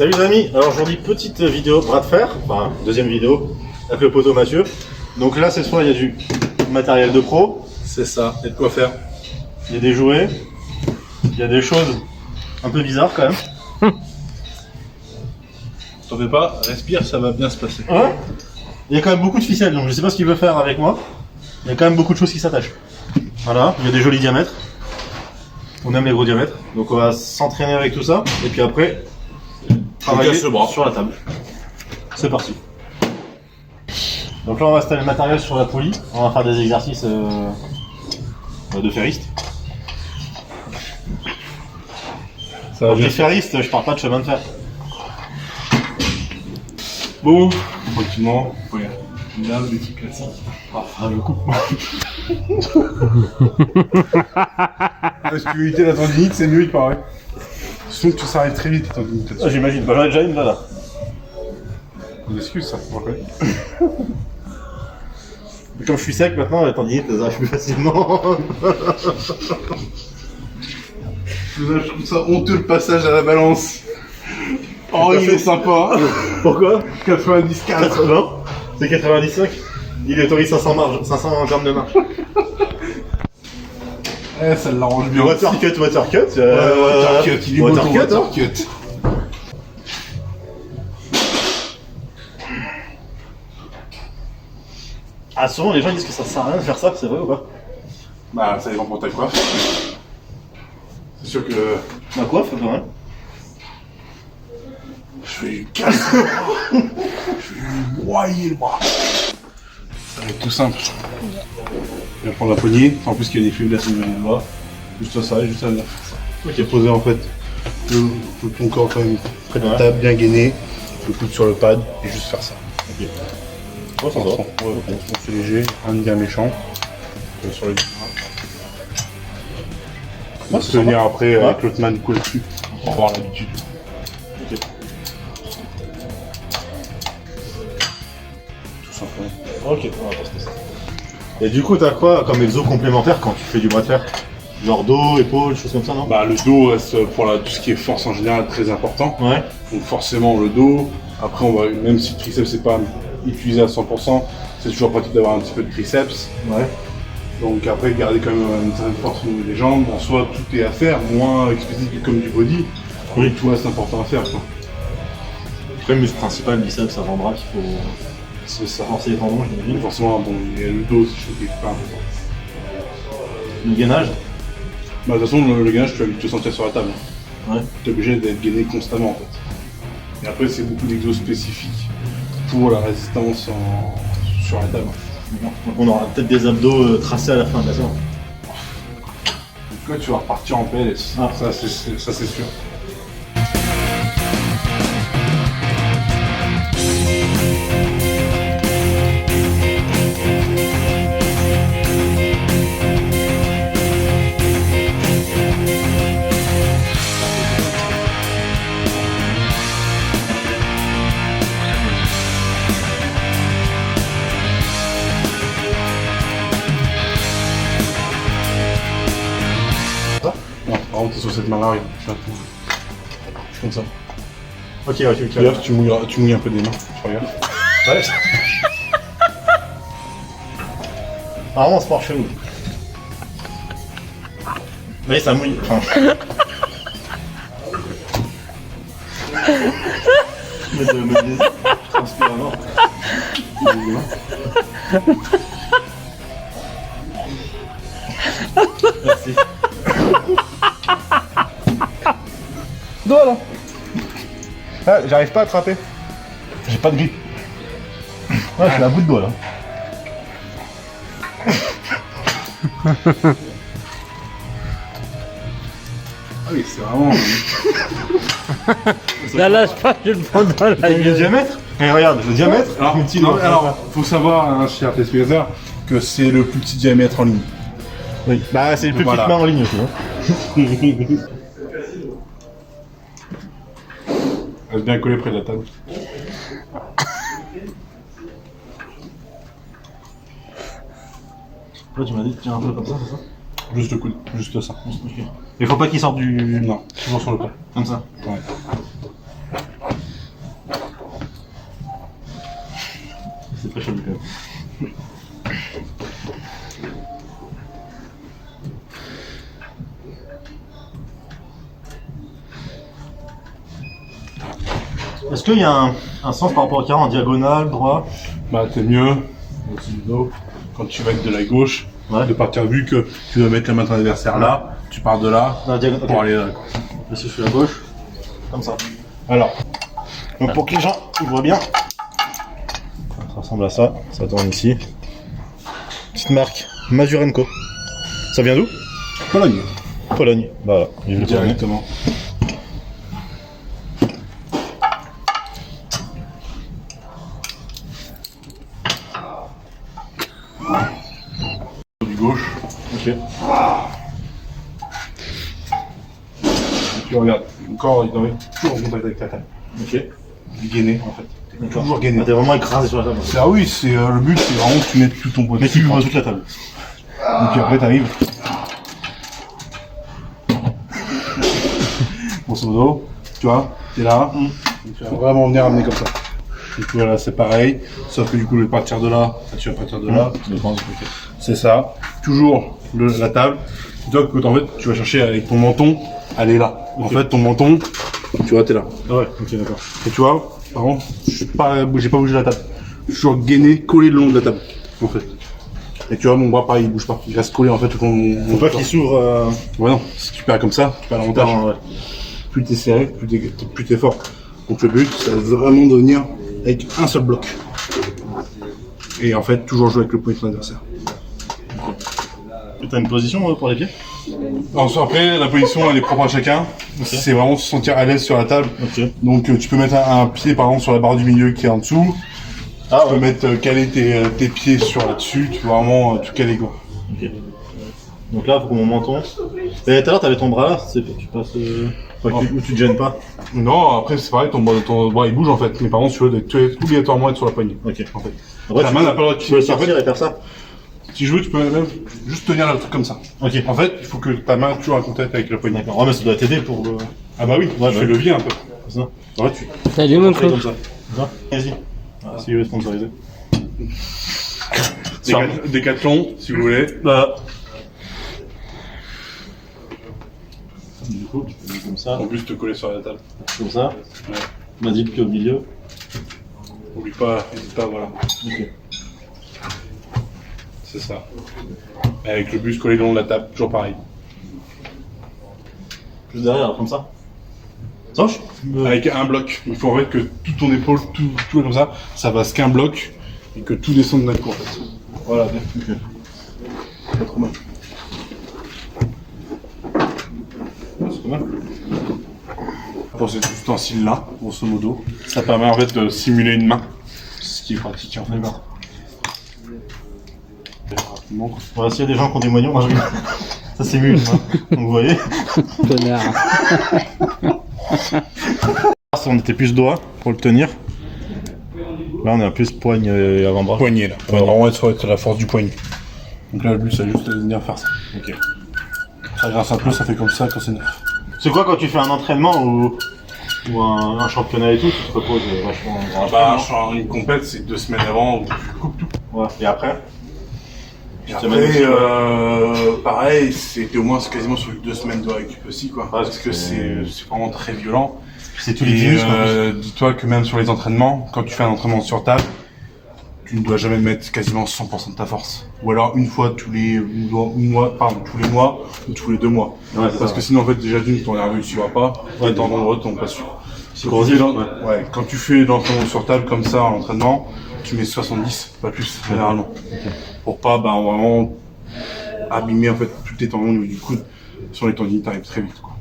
Salut les amis, alors aujourd'hui petite vidéo bras de fer, enfin deuxième vidéo avec le poteau Mathieu. Donc là cette fois il y a du matériel de pro. C'est ça, il y a de quoi faire. Il y a des jouets, il y a des choses un peu bizarres quand même. T'en fais pas, respire, ça va bien se passer. Ouais. Il y a quand même beaucoup de ficelles, donc je sais pas ce qu'il veut faire avec moi. Il y a quand même beaucoup de choses qui s'attachent. Voilà, il y a des jolis diamètres. On aime les gros diamètres, donc on va s'entraîner avec tout ça, et puis après, travailler le bras sur la table. C'est parti. Donc là on va installer le matériel sur la poulie, on va faire des exercices de ferriste. Ça va Quand je bien. dis ferriste, je parle pas de chemin de fer. Bon, tranquillement, regarde. Là, des trucs classiques. Ah le coup. Parce que éviter la tendinite, c'est mieux, il paraît. Sauf que ça arrive très vite, la tendinite Ah, là-dessus. j'imagine, bah, j'en ai déjà une là. Une excuse, ça, en fait. Mais comme je suis sec maintenant, la tendinite ça arrive plus facilement. Je trouve ça honteux, le passage à la balance. Oh, il est sympa. Pourquoi 90 80. C'est 95. Il autorise 500 grammes de marge. Eh, ça l'arrange bien. Water cut. Water cut, il est beau ton water cut. Ah, souvent les gens disent que ça sert à rien de faire ça, c'est vrai ou pas? Bah, ça dépend pour ta coiffe. C'est sûr que Ma coiffe, quand même. je vais lui casser le bras. Je vais lui broyer le bras. Ça va être tout simple. Je vais prendre la poignée. En plus, qu'il y a des faiblesses au niveau des doigts. Juste ça, et juste ça, venir faire ça. Ok. Poser en fait ton corps quand même près de la Ouais. table, bien gainé, le coude sur le pad, et juste faire ça. Ok. Oh, ça va. On fait léger, rien de bien méchant. Sur les bras. On va se tenir après avec l'autre main collée dessus pour avoir l'habitude. Ok. Tout simplement. Ok, on va tester ça. Et du coup, t'as quoi comme exo complémentaire quand tu fais du bras de fer? Genre dos, épaules, choses comme ça, non? Bah, le dos reste pour tout ce qui est force en général très important. Ouais. Donc forcément le dos. Après, on va, même si le triceps c'est pas utilisé à 100%, c'est toujours pratique d'avoir un petit peu de triceps. Ouais. Donc après, garder quand même une certaine force au niveau des jambes. En soi, tout est à faire, moins spécifique comme du body. Oui. Tout reste important à faire, quoi. Après, le muscle principal, biceps, avant-bras, qu'il faut C'est ça. forcer les tendons, Mais j'imagine. forcément, bon, il y a le dos, c'est chose qui est pas important. Le gainage. Bah, de toute façon, le gainage, tu vas vite te sentir sur la table. Ouais. Tu es obligé d'être gainé constamment, en fait. Et après, c'est beaucoup d'exos spécifiques pour la résistance sur la table. Donc on aura peut-être des abdos tracés à la fin de la séance. Donc là, tu vas repartir en PLS. Ah. Ça, c'est sûr. Non, par contre, t'es sur cette main-là, regarde. Je fais un peu. Je fais comme ça. Ok, ok, ok. Regarde, tu mouilles un peu des mains. Tu regardes. Ouais. Vraiment, sport chelou. Oui, ça mouille. Enfin. Mais je transpire à mort. Merci. Doigt là. Ah, j'arrive pas à attraper. J'ai pas de grip. Ouais, j'ai un bout de doigt là. Ah oui, c'est vraiment. La lâche pas, je le prends dans la Le gueule. diamètre. Et regarde, le diamètre. Alors, mon petit non, doigt. alors, faut savoir, hein, cher téléspectateur, que c'est le plus petit diamètre en ligne. Oui. Bah, c'est les plus petites Voilà. mains en ligne aussi. Hein. Reste bien collé près de la table. Là, tu m'as dit de tirer un peu comme ça, c'est ça? Juste le coude, juste ça. Ok. Il faut pas qu'il sorte du... Non, toujours sur le plat. Comme ça. Ouais. C'est très chaud quand même. Est-ce qu'il y a un sens par rapport au carré en diagonale, droit? Bah t'es mieux, aussi du dos, quand tu vas être de la gauche, Ouais. de partir vu que tu dois mettre la main de ton adversaire là, tu pars de là Non, diagonale. pour Ok. aller là. Quoi. Là, si je suis à gauche, comme ça. Alors, Donc pour que les gens ils voient bien, ça ressemble à ça. Ça tourne ici. Petite marque Mazurenko. Ça vient d'où? Pologne, Pologne. Bah voilà, vive le Polonais. directement. Du gauche, Ok. tu regardes, le corps il doit être toujours en contact avec ta table. Ok. Gainé en fait. Toujours gainé. Ah, t'es vraiment écrasé sur la table. Ah oui, c'est le but, c'est vraiment que tu mettes tout ton poids Mais tu dessus. prends toute la table. Et puis après, t'arrives. Grosso modo, tu vois, t'es là. Et tu vas vraiment venir amener comme ça. Donc voilà, c'est pareil. Sauf que du coup, au lieu de partir de là, tu vas partir de là. C'est ça. Toujours la table. Dis-toi que en fait, tu vas chercher avec ton menton, aller là. En fait, ton menton, tu vois, t'es là. Ah ouais, ok, d'accord. Et tu vois, par contre, j'ai pas bougé la table. Je suis toujours gainé, collé le long de la table, en fait. Et tu vois, mon bras, pareil, il bouge pas. Il reste collé, en fait, tout mon Faut pas corps. qu'il s'ouvre. Ouais, non. Si tu perds comme ça, tu perds l'avantage. Ouais. Plus t'es serré, plus t'es fort. Donc le but, c'est vraiment de venir avec un seul bloc. Et en fait, toujours jouer avec le poing de ton adversaire. T'as une position pour les pieds? Alors après, la position, elle est propre à chacun. C'est vraiment se sentir à l'aise sur la table. Ok. Donc tu peux mettre un pied, par exemple, sur la barre du milieu qui est en dessous. Ah Tu peux mettre, caler tes pieds sur là-dessus. Tu peux vraiment tout caler, quoi. Ok. Donc là, faut que mon menton. Et tout à l'heure, t'avais ton bras là, tu passes. Où tu te gênes pas. Non, après, c'est pareil, ton bras, il bouge, en fait. Mais par contre, tu veux obligatoirement être sur la poignée. Ok. En fait. Après, Ta main n'a pas le droit de tu peux sortir. sortir et faire ça. Si je veux, tu peux même juste tenir le truc comme ça. Ok. En fait, il faut que ta main toujours en contact avec la poignée. D'accord. Ouais, mais ça doit t'aider pour. Ah bah oui, Ouais, tu bah fais oui. levier un peu. C'est ça. Ouais, tu Salut mon fais coach. comme ça. Vas-y. Ah, si est sponsorisé. Décathlon, si vous voulez. Bah. Du coup, tu peux mettre comme ça, En plus, te coller sur la table. comme ça. Ouais. Vas-y, le pied au milieu. Oublie pas, n'hésite pas, voilà. Ok. C'est ça. Avec le buste collé le long de la table, toujours pareil. Plus derrière, comme ça. Ça, Avec un bloc. Il faut en fait que tout ton épaule, tout comme ça, ça fasse qu'un bloc et que tout descende d'un coup en fait. Voilà, bien. Ok. Pas trop mal. C'est pas mal. Pour cet ustensile-là, grosso modo, ça permet en fait de simuler une main. Ce qui est pratique en fait. Rapidement, quoi. Voilà, s'il y a des gens qui ont des moignons, moi je rigole. Ça c'est mieux, hein. Donc vous voyez. Connard. On était plus doigt pour le tenir. Là on est à plus poigne et avant-bras. Poignet là. On va vraiment être sur la force du poignet. Donc là, le but, c'est juste de venir faire ça. Ok. Ça grince un peu, ça fait comme ça quand c'est neuf. C'est quoi quand tu fais un entraînement ou un championnat et tout, tu te reposes vachement. Bah, sur une compète, c'est 2 semaines avant où tu coupes tout. Ouais. Et après Et Une semaine après, aussi, pareil, c'était au moins quasiment sur 2 semaines de récup aussi, quoi. Ouais, parce que c'est vraiment très violent. c'est tous les 10 Et muscles en plus. dis-toi que même sur les entraînements, quand tu fais un entraînement sur table, tu ne dois jamais mettre quasiment 100% de ta force. Ou alors une fois tous les mois, tous les mois ou tous les 2 mois. Ouais, c'est Parce ça. que sinon, en fait, déjà d'une, ton nerveux ne suivra pas, Ouais, et ton tendon ne tombe pas dessus. C'est corrosif, Ouais, quand tu fais l'entraînement sur table comme ça en entraînement, tu mets 70, pas plus, généralement. Pour pas, vraiment abîmer en fait tous tes tendons au niveau du coude. Sur les tendinites, t'arrives très vite, quoi.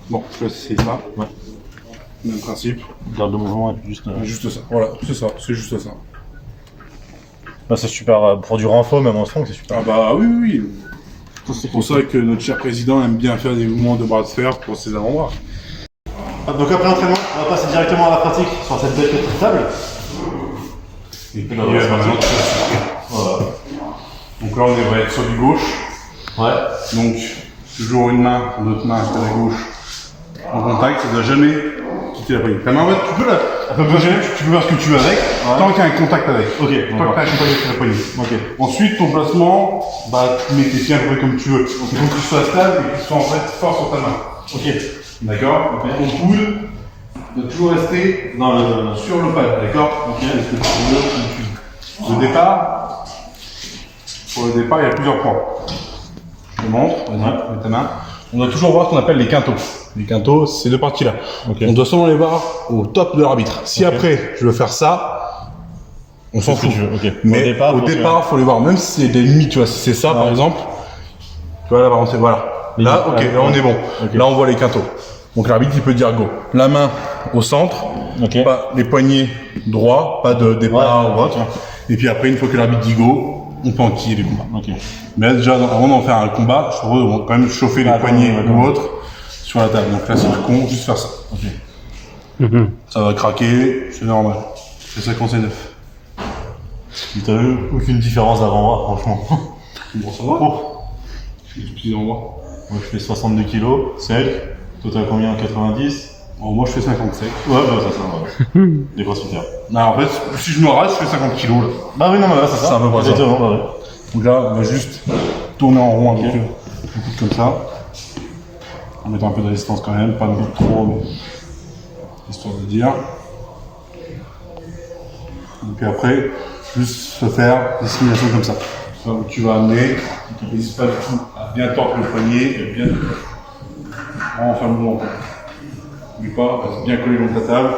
Bon, là, c'est ça. Ouais. Même principe. Garde de mouvement et puis juste. Juste ça. Voilà, c'est juste ça. Bah, c'est super pour du renfort, même en strong, c'est super. Ah bah oui, oui, oui. C'est pour ça que notre cher président aime bien faire des mouvements de bras de fer pour ses avant-bras. Donc après l'entraînement, on va passer directement à la pratique sur cette belle petite table. Et puis, ouais, c'est maintenant, parti. tu vas souffrir. Voilà. Donc là, on devrait être sur du gauche. Ouais. Donc, toujours une main, l'autre main à la gauche en contact, ça ne doit jamais quitter la poignée. Ta main, en fait, Elle peut bouger, tu peux faire ce que tu veux avec, tant qu'il y a un contact avec. Ok. Tant que tu as un contact avec la poignée. Ok. Ensuite, ton placement, bah, tu mets tes pieds un peu comme tu veux. Donc, il faut que tu sois stable et que tu sois en fait fort sur ta main. Ok. D'accord. Ton coude doit toujours rester sur le pad, d'accord. Ok. Est-ce que tu veux comme tu veux. Le départ, pour le départ, il y a plusieurs points. Je te montre, vas-y, mets ta main. On doit toujours voir ce qu'on appelle les quintos. Les quintos, c'est ces deux parties-là. Ok. On doit seulement les voir au top de l'arbitre. Si après, je veux faire ça, on s'en fout. Ok. Mais au départ, faut les voir. Même si c'est des limites, tu vois, si c'est ça, par exemple, tu vois, là, par exemple, voilà. Là, ok, là, on est bon. Okay. Là, on voit les quintos. Donc, l'arbitre, il peut dire go. La main au centre, pas les poignets droits, pas de départ ou autre. Et puis après, une fois que l'arbitre dit go, on peut enquiller les combats. Ok. Mais là, déjà, avant d'en faire un combat, je propose de quand même chauffer les poignets ou autre sur la table. Donc là, c'est tout con, juste faire ça. Ok. Ça va craquer, c'est normal. C'est ça qu'on sait neuf. T'as vu aucune différence d'avant-bras, franchement. Bon, ça va. Je fais des petits endroits. Moi, je fais 62 kilos, sec. Toi, t'as combien? 90? Bon, moi, je fais 57. Ouais, bah, ça, ouais. Des crossfitters. Non, en fait, si je me rase, je fais 50 kilos là. Bah oui, non, mais là, c'est ça. C'est à peu près ça. Exactement, bah oui. Donc là, on va juste tourner en rond avec un coup comme ça. En mettant un peu de résistance quand même, pas non plus trop, mais histoire de dire. Et puis après, juste se faire des simulations comme ça. Ça, où tu vas amener, n'hésite pas du tout à bien tordre le poignet et bien vraiment faire le mouvement. N'oublie pas, reste bien collé dans ta table.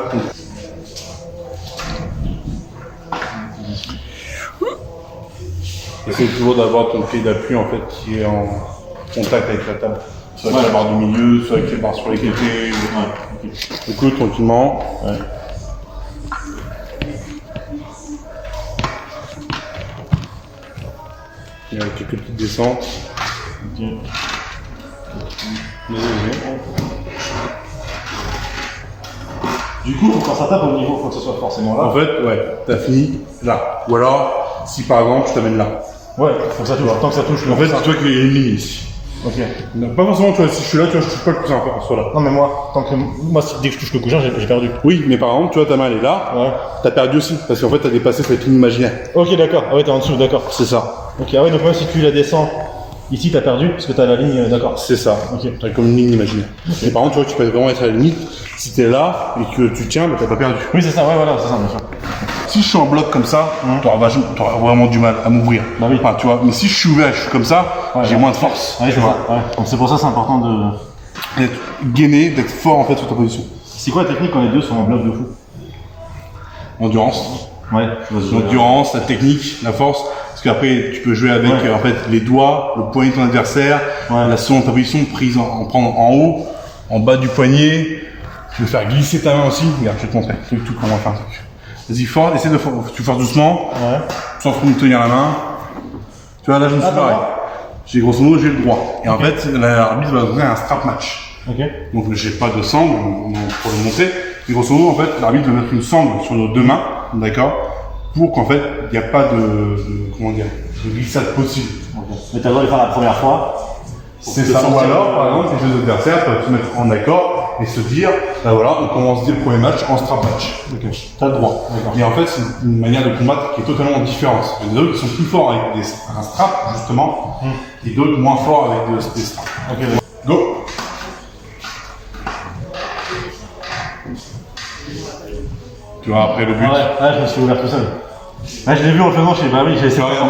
Essaye toujours d'avoir ton pied d'appui en fait qui est en contact avec la table. Soit avec la barre du milieu, soit avec les barres sur les côtés. Du coup, tranquillement. Ouais. Il y a quelques petites descentes. Ok. Du coup, quand ça tape au niveau, faut que ce soit forcément là. En fait, ouais, t'as fini là. Ou alors, si par exemple, je t'amène là. Ouais, faut que ça touche. Tant que ça touche. En fait, c'est toi qui as une ligne ici. Ok. Non, pas forcément, tu vois, si je suis là, tu vois, je touche pas le coussin encore, soit là. Non, mais moi, dès que je touche le cousin, j'ai perdu. Oui, mais par exemple, tu vois, ta main elle est là. Ouais. T'as perdu aussi, parce qu'en fait, t'as dépassé cette ligne imaginaire. Ok, d'accord. Ah ouais, t'es en dessous, d'accord. C'est ça. Ok, ah ouais, donc même si tu la descends, ici t'as perdu, parce que t'as la ligne, d'accord. C'est ça. Ok. T'as comme une ligne imaginaire. Et par contre, tu vois, tu peux vraiment être à la limite. Si t'es là et que tu tiens, bah, t'as pas perdu. Oui, c'est ça, ouais, voilà, c'est ça, bien sûr. Si je suis en bloc comme ça, t'auras vraiment du mal à m'ouvrir. Bah oui. Enfin, tu vois, mais si je suis ouvert, je suis comme ça, j'ai moins de force. Ouais, tu c'est vois. ça. Ouais. Donc c'est pour ça, c'est important de. D'être gainé, d'être fort en fait sur ta position. C'est quoi la technique quand les deux sont en bloc de fou? Endurance. Ouais, L'endurance, la technique, la force. Parce qu'après, tu peux jouer avec en fait les doigts, le poignet de ton adversaire, la selon ta position, prise en prendre en haut, en bas du poignet. Tu veux faire glisser ta main aussi. Regarde, je vais te montrer. Tout comment on va faire un truc. Vas-y, fort, essaie de tu forces doucement, sans trop me tenir la main. Tu vois, là, je me suis barré. J'ai grosso modo, j'ai le droit. Et en fait, l'arbitre va donner un strap match. Donc, j'ai pas de sangle pour le montrer. Mais grosso modo, en fait, l'arbitre va mettre une sangle sur nos deux mains, d'accord, pour qu'en fait, il n'y a pas comment dire, de glissade possible. Mais t'as le droit de le faire la première fois. C'est ça. Ou alors, par exemple, les deux adversaires peuvent se mettre en accord et se dire, ben voilà, on commence dès le premier match en strap match. T'as le droit. Et en fait, c'est une manière de combattre qui est totalement différente. Il y en a d'autres qui sont plus forts avec un strap, justement, et d'autres moins forts avec des straps. Go! Tu vois, après le but. Ouais, je me suis ouvert tout seul. Ouais, je l'ai vu en le faisant, je sais bah oui, j'ai essayé de faire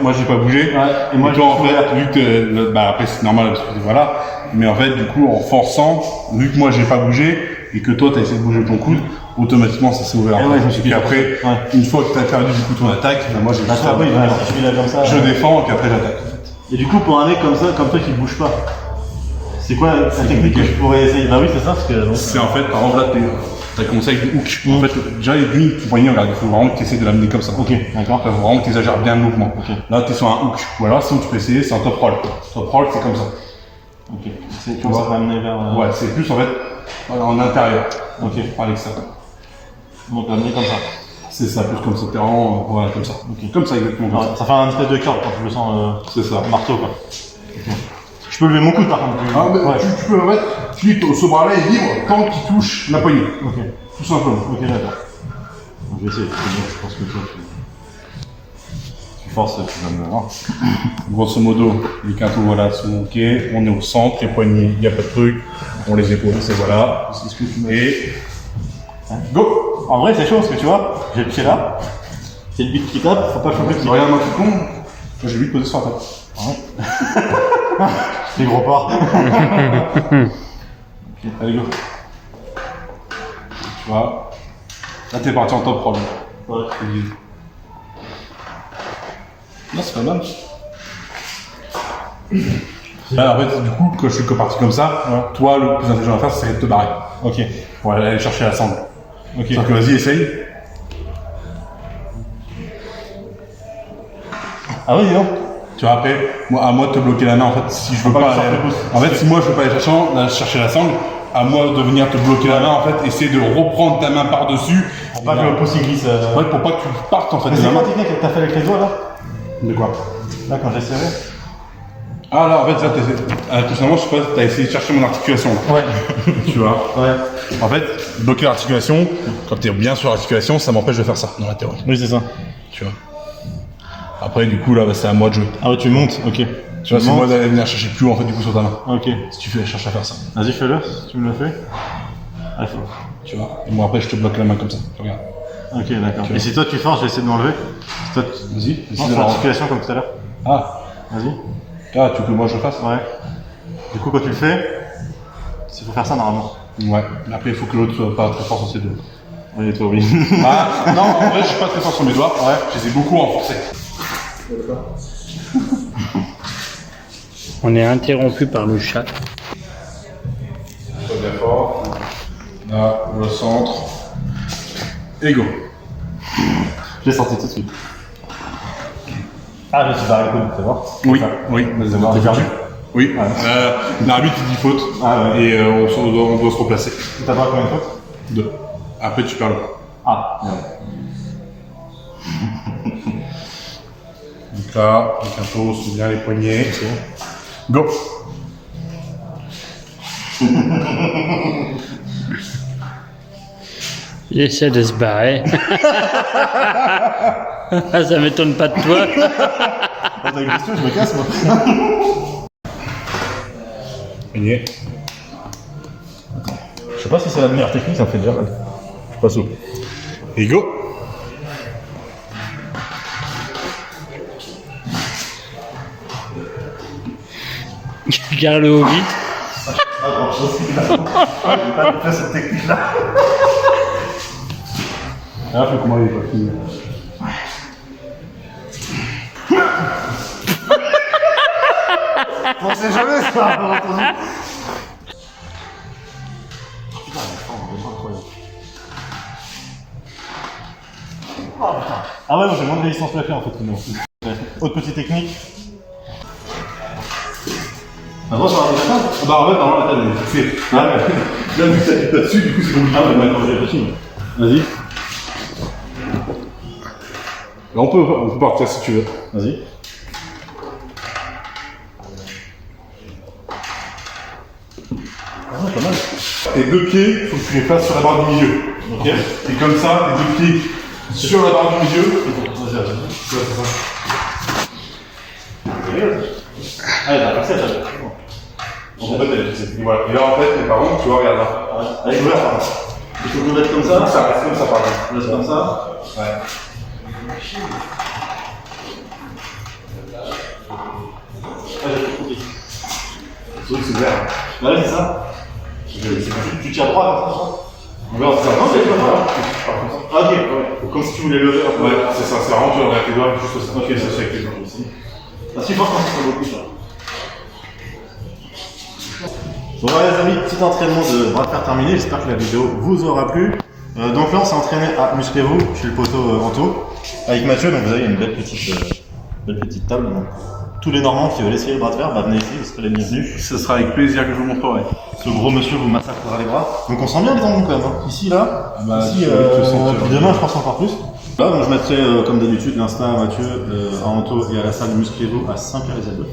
moi j'ai pas bougé. et moi toi, en fait, vu que après c'est normal parce que voilà. Mais en fait, du coup, en forçant, vu que moi j'ai pas bougé et que toi t'as essayé de bouger ton coude, automatiquement ça s'est ouvert. Et puis après, une fois que t'as perdu du coup ton attaque, moi j'ai juste je suis là comme ça. je défends et puis après j'attaque. Et du coup, pour un mec comme ça, comme toi qui bouge pas, c'est quoi la technique que je pourrais essayer? Bah oui, c'est ça, parce que. C'est en fait, par exemple, là, t'as commencé avec du hook. En fait, déjà, les dunes, tu voyais, regarde, il faut vraiment que tu essaies de l'amener comme ça. Ok, d'accord. Il faut vraiment que tu exagères bien le mouvement. Là, tu es sur un hook. Ou alors, sinon, tu peux essayer, c'est un top roll. Top roll, c'est comme ça. Ok. C'est comme ça, l'amener vers. Ouais, c'est plus en fait, voilà, en intérieur. Ok, par l'extérieur. Donc, l'amener comme ça. C'est ça, plus comme ça, t'es vraiment, voilà, comme ça. Ok, comme ça, exactement. Comme ça. Ça fait un espèce de cœur quand tu le sens. C'est ça. Marteau, quoi. Okay. Je peux lever mon coude par contre. Tu peux mettre, tu au ce bras-là est libre tant qu'il touche la poignée. Ok. Tout simplement. Ok, d'accord. Je vais essayer. Je pense que toi, tu forces, tu vas me voir. Grosso modo, les quintaux voilà, sont ok, on est au centre, les poignets, il n'y a pas de truc, on les épaules, c'est voilà. C'est ce que tu mets. Et go. En vrai, c'est chaud parce que tu vois, j'ai le pied là, c'est le bite qui tape, faut pas changer le pied. Regarde un tout con, j'ai vite posé sur la table. Ouais. Les gros porcs. Ok, allez, go. Tu vois, là t'es parti en top 3. Ouais. Non, c'est pas mal. Là, en fait, du coup, quand je suis parti comme ça, toi, le plus intelligent à faire, c'est de te barrer. Ok. Pour aller chercher la sangle. Ok. Donc, vas-y, essaye. Ah oui, dis donc. Tu vois, après, moi, à moi de te bloquer la main, en fait, si je veux Pas pas que ça aller... te pousse. En fait, si moi, je veux pas aller chercher la sangle, à moi de venir te bloquer la main, en fait, essayer de reprendre ta main par-dessus. Pour pas que le pouce il glisse. Ouais, pour pas que tu partes, en fait, Mais de c'est la quoi main. la technique que t'as fait avec les doigts là? De quoi? Là, quand j'ai serré. Ah, là, en fait, ça, tout simplement, je sais pas, t'as essayé de chercher mon articulation, là. Ouais. Tu vois? Ouais. En fait, bloquer l'articulation, quand t'es bien sur l'articulation, ça m'empêche de faire ça, dans la théorie. Oui, c'est ça. Tu vois. Après, du coup, là, bah, c'est à moi de jouer. Ah ouais, tu montes, ok. Tu vois, c'est moi d'aller venir chercher plus haut, en fait, du coup, sur ta main. Ok. Si tu cherches à faire ça. Vas-y, fais-le, si tu me le fais. Ah, faut. Tu vois. Et moi, après, je te bloque la main comme ça. Regarde. Ok, d'accord. Et si toi tu forces, je vais essayer de m'enlever. Si toi tu... Vas-y. Non, Essaye c'est de la l'articulation comme tout à l'heure. Ah. Vas-y. Ah, tu veux que moi je le fasse? Ouais. Du coup, quand tu le fais, il faut faire ça normalement. Ouais. Mais après, il faut que l'autre soit pas très fort sur ses doigts. Oui, toi, oui. Ah, non, en vrai, je suis pas très fort sur mes doigts. Ouais. Je les ai beaucoup renforcés. On est interrompu par le chat. Sois bien fort. Là, le centre. Et go. Je l'ai sorti tout de suite. Ah, je suis barré le coude, c'est bon? Oui, oui. T'as perdu? Oui. L'arbitre il dit faute. Ah ouais. Et on doit se replacer. T'as pas combien de fautes? 2. Après, tu perds le pas. Ah, ouais. Donc là, les quintaux, sont bien les poignets. Go. Il essaie de se barrer. Ça m'étonne pas de toi. T'as une question, je me casse moi. Poignet. Je sais pas si c'est la meilleure technique, ça me fait déjà mal. Je suis pas souple. Et go. Garde le haut vite. Pas grand chose là. Je vais pas faire cette technique là. Ah, faut comment il est pas fini. On sait jamais ça, on a entendu. Putain, mais c'est incroyable. Oh putain. Ah ouais, non, j'ai moins de résistance placée en fait que nous. Autre petite technique. Maintenant, sur la table. Ah bah en fait, normalement, la table elle est fixée. Ah ouais. Là, vu que ça n'est pas dessus, du coup, c'est compliqué. Ah ouais, d'accord, j'ai réfléchi. Vas-y. Là, on peut partir si tu veux. Vas-y. Ah ouais, pas mal. Tes deux pieds, il faut que tu les places sur la barre du milieu. Ok. Et comme ça, tes deux pieds sur la barre du milieu. Vas-y, vas-y. Ouais, c'est ça. Allez, t'as passé, t'as. En fait, elle est fixée. Et voilà. Et là, en fait, par contre, tu vois, regarde là. Allez, ouvert, pardon. Il faut que je le mette comme ça. Ça reste comme ça, par exemple. Je laisse comme ça. Ouais. Ah, j'ai tout compris. C'est vrai que c'est vert. Bah oui, c'est ça. Tu tiens droit comme ça. On verra ça. Non, c'est pas grave. Ah, ok, ouais. Comme si tu voulais lever un peu. Ouais, c'est ça, c'est vraiment, tu vois, avec les doigts, juste ça. Ok, c'est ça avec les doigts aussi. Ah, si, franchement, c'est beaucoup ça. Bon, voilà, les amis, petit entraînement de bras de fer terminé. J'espère que la vidéo vous aura plu. Donc là, on s'est entraîné à Musclez-vous chez le poteau Anto avec Mathieu. Donc, vous avez une belle petite table. Donc, tous les Normands qui veulent essayer le bras de fer, bah, venez ici, vous serez les bienvenus. Ce sera avec plaisir que je vous montrerai. Ce gros monsieur vous massacrera les bras. Donc on sent bien les tendons quand même. Hein. Ici, là. Ah bah, ici, je sens puis demain, je pense encore plus. Là, donc, je mettrai comme d'habitude l'Insta à Mathieu, à Anto et à la salle Musclez-vous à Saint-Pierre-les-Alpes.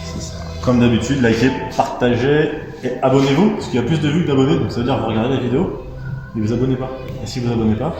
C'est ça. Comme d'habitude, likez, partagez et abonnez-vous, parce qu'il y a plus de vues que d'abonnés, donc ça veut dire que vous regardez la vidéo. Ne vous abonnez pas. Et si vous abonnez pas,